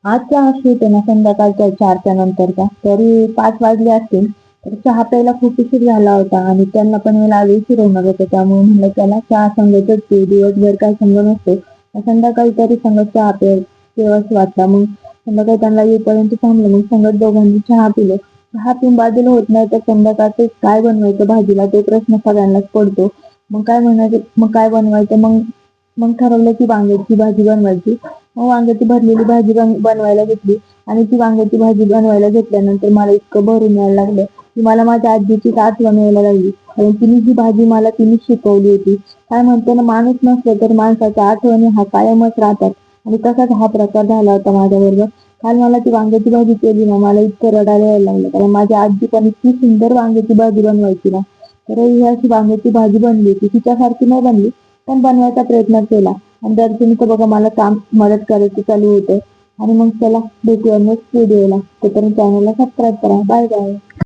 आज चहा शूट आहे ना संध्याकाळच्या 4च्या नंतरचा. तरी 5 वाजले असतील. तर चहा प्यायला खूप उशीर झाला होता आणि त्यांना पण मला आज उशीर होणार होता. त्यामुळे म्हणलं त्याला चहा संगतच पिऊ. दिवसभर काय संग नसतो. मग संध्याकाळी तरी संगत चहा प्यावासा वाटला. मग संध्याकाळी त्यांना येईपर्यंत थांबलो. मग संगत दोघांनी चहा पिलो. चहा पिऊन बाजूला होत नाही तर संध्याकाळचं काय बनवायचं भाजीला तो प्रश्न सगळ्यांनाच पडतो. मग काय बनवायचं मग मग ठरवलं की वांग्याची भाजी बनवायची. मग वांग्याची भरलेली भाजी बनवायला घेतली आणि ती वांग्याची भाजी बनवायला घेतल्यानंतर मला इतकं भरून यायला लागलं की मला माझ्या आजीचीच आठवण यायला लागली. कारण तिने ही भाजी मला तिने शिकवली होती. काय म्हणते ना, माणूस नसलं तर माणसाच्या आठवणी हा कायमच राहतात आणि तसाच हा प्रकार झाला होता माझ्याबरोबर. काल मला ती वांग्याची भाजी केली ना, मला इतकं रडायला यायला लागलं. कारण माझी आजी पण इतकी सुंदर वांग्याची भाजी बनवायची ना. तर ही अशी वांग्याची भाजी बनली होती. तिच्यासारखी नाही बनली, पण बनवायचा प्रयत्न केला. आणि दर्शनीचं बघा मला काम मदत करायची चालू होते. आणि मग चला भेटूया नेक्स्ट व्हिडिओला. तोपर्यंत चॅनलला सबस्क्राईब करा. Bye bye.